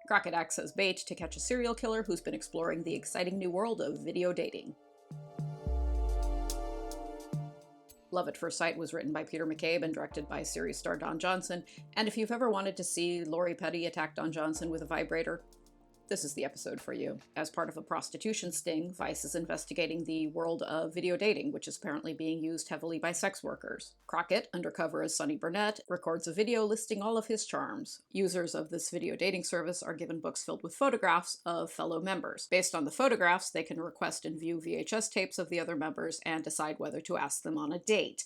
Crockett acts as bait to catch a serial killer who's been exploring the exciting new world of video dating. Love at First Sight was written by Peter McCabe and directed by series star Don Johnson, and if you've ever wanted to see Lori Petty attack Don Johnson with a vibrator, this is the episode for you. As part of a prostitution sting, Vice is investigating the world of video dating, which is apparently being used heavily by sex workers. Crockett, undercover as Sonny Burnett, records a video listing all of his charms. Users of this video dating service are given books filled with photographs of fellow members. Based on the photographs, they can request and view VHS tapes of the other members and decide whether to ask them on a date.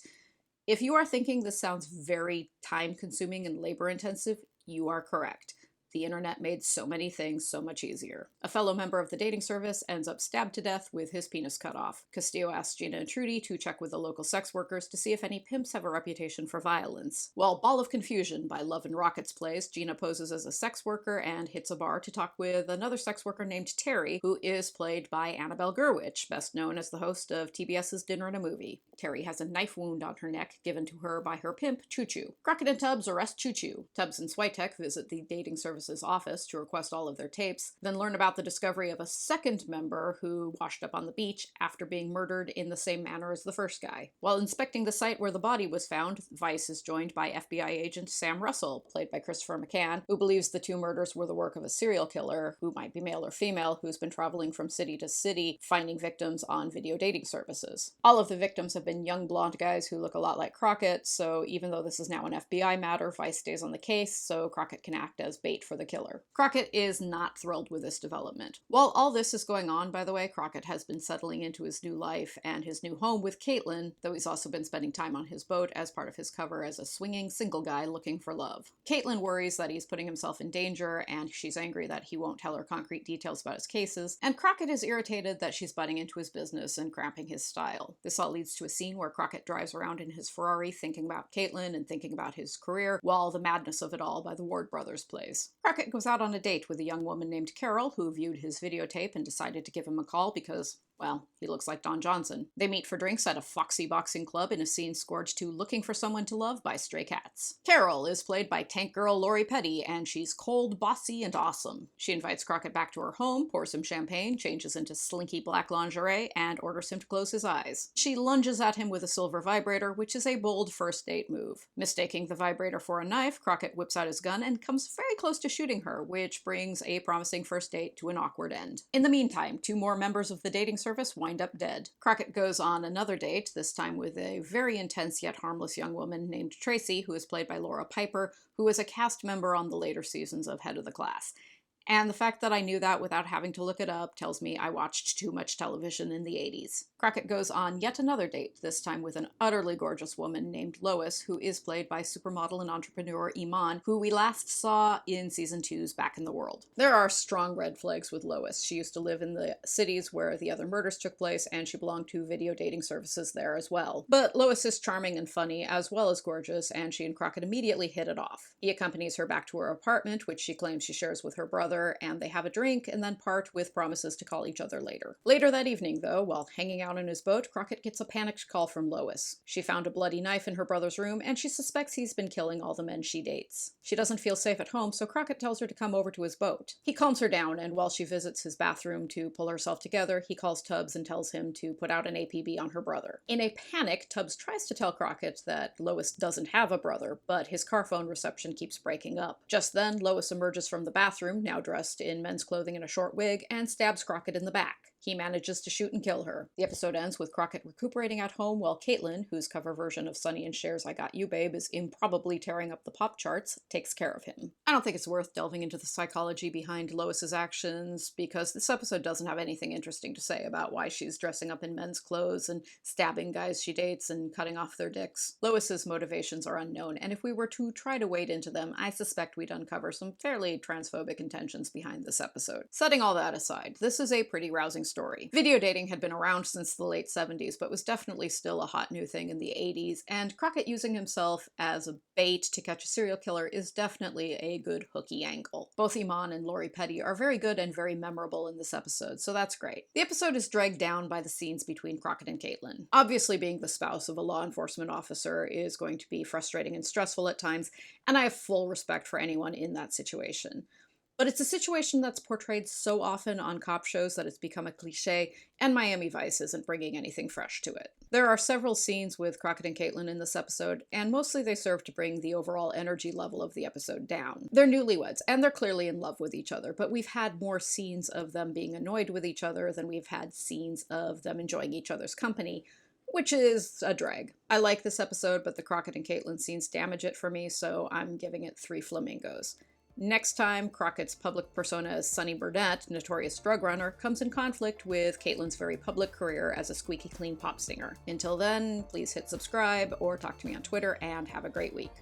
If you are thinking this sounds very time-consuming and labor-intensive, you are correct. The internet made so many things so much easier. A fellow member of the dating service ends up stabbed to death with his penis cut off. Castillo asks Gina and Trudy to check with the local sex workers to see if any pimps have a reputation for violence. While Ball of Confusion by Love and Rockets plays, Gina poses as a sex worker and hits a bar to talk with another sex worker named Terry, who is played by Annabelle Gurwitch, best known as the host of TBS's Dinner and a Movie. Terry has a knife wound on her neck given to her by her pimp, Choo Choo. Crockett and Tubbs arrest Choo Choo. Tubbs and Switek visit the dating service's office to request all of their tapes, then learn about the discovery of a second member who washed up on the beach after being murdered in the same manner as the first guy. While inspecting the site where the body was found, Vice is joined by FBI agent Sam Russell, played by Christopher McCann, who believes the two murders were the work of a serial killer, who might be male or female, who's been traveling from city to city, finding victims on video dating services. All of the victims have been young blonde guys who look a lot like Crockett, so even though this is now an FBI matter, Vice stays on the case so Crockett can act as bait for the killer. Crockett is not thrilled with this development. While all this is going on, by the way, Crockett has been settling into his new life and his new home with Caitlin, though he's also been spending time on his boat as part of his cover as a swinging single guy looking for love. Caitlin worries that he's putting himself in danger, and she's angry that he won't tell her concrete details about his cases, and Crockett is irritated that she's butting into his business and cramping his style. This all leads to a scene where Crockett drives around in his Ferrari thinking about Caitlin and thinking about his career, while The Madness of It All by the Ward Brothers plays. Crockett goes out on a date with a young woman named Carol, who viewed his videotape and decided to give him a call because, well, he looks like Don Johnson. They meet for drinks at a Foxy Boxing Club in a scene scored to Looking for Someone to Love by Stray Cats. Carol is played by tank girl Lori Petty, and she's cold, bossy, and awesome. She invites Crockett back to her home, pours him champagne, changes into slinky black lingerie, and orders him to close his eyes. She lunges at him with a silver vibrator, which is a bold first date move. Mistaking the vibrator for a knife, Crockett whips out his gun and comes very close to shooting her, which brings a promising first date to an awkward end. In the meantime, two more members of the dating service wind up dead. Crockett goes on another date, this time with a very intense yet harmless young woman named Tracy, who is played by Lara Piper, who is a cast member on the later seasons of Head of the Class. And the fact that I knew that without having to look it up tells me I watched too much television in the 80s. Crockett goes on yet another date, this time with an utterly gorgeous woman named Lois, who is played by supermodel and entrepreneur Iman, who we last saw in Season 2's Back in the World. There are strong red flags with Lois. She used to live in the cities where the other murders took place, and she belonged to video dating services there as well. But Lois is charming and funny, as well as gorgeous, and she and Crockett immediately hit it off. He accompanies her back to her apartment, which she claims she shares with her brother, and they have a drink and then part with promises to call each other later. Later that evening, though, while hanging out in his boat, Crockett gets a panicked call from Lois. She found a bloody knife in her brother's room, and she suspects he's been killing all the men she dates. She doesn't feel safe at home, so Crockett tells her to come over to his boat. He calms her down, and while she visits his bathroom to pull herself together, he calls Tubbs and tells him to put out an APB on her brother. In a panic, Tubbs tries to tell Crockett that Lois doesn't have a brother, but his car phone reception keeps breaking up. Just then, Lois emerges from the bathroom, now dressed in men's clothing and a short wig, and stabs Crockett in the back. He manages to shoot and kill her. The episode ends with Crockett recuperating at home while Caitlin, whose cover version of Sonny and Cher's I Got You Babe is improbably tearing up the pop charts, takes care of him. I don't think it's worth delving into the psychology behind Lois's actions, because this episode doesn't have anything interesting to say about why she's dressing up in men's clothes and stabbing guys she dates and cutting off their dicks. Lois's motivations are unknown, and if we were to try to wade into them, I suspect we'd uncover some fairly transphobic intentions behind this episode. Setting all that aside, this is a pretty rousing story. Video dating had been around since the late 70s, but was definitely still a hot new thing in the 80s, and Crockett using himself as a bait to catch a serial killer is definitely a good hooky angle. Both Iman and Lori Petty are very good and very memorable in this episode, so that's great. The episode is dragged down by the scenes between Crockett and Caitlin. Obviously, being the spouse of a law enforcement officer is going to be frustrating and stressful at times, and I have full respect for anyone in that situation. But it's a situation that's portrayed so often on cop shows that it's become a cliche, and Miami Vice isn't bringing anything fresh to it. There are several scenes with Crockett and Caitlin in this episode, and mostly they serve to bring the overall energy level of the episode down. They're newlyweds, and they're clearly in love with each other, but we've had more scenes of them being annoyed with each other than we've had scenes of them enjoying each other's company, which is a drag. I like this episode, but the Crockett and Caitlin scenes damage it for me, so I'm giving it 3 flamingos. Next time, Crockett's public persona as Sonny Burnett, notorious drug runner, comes in conflict with Caitlin's very public career as a squeaky clean pop singer. Until then, please hit subscribe or talk to me on Twitter, and have a great week.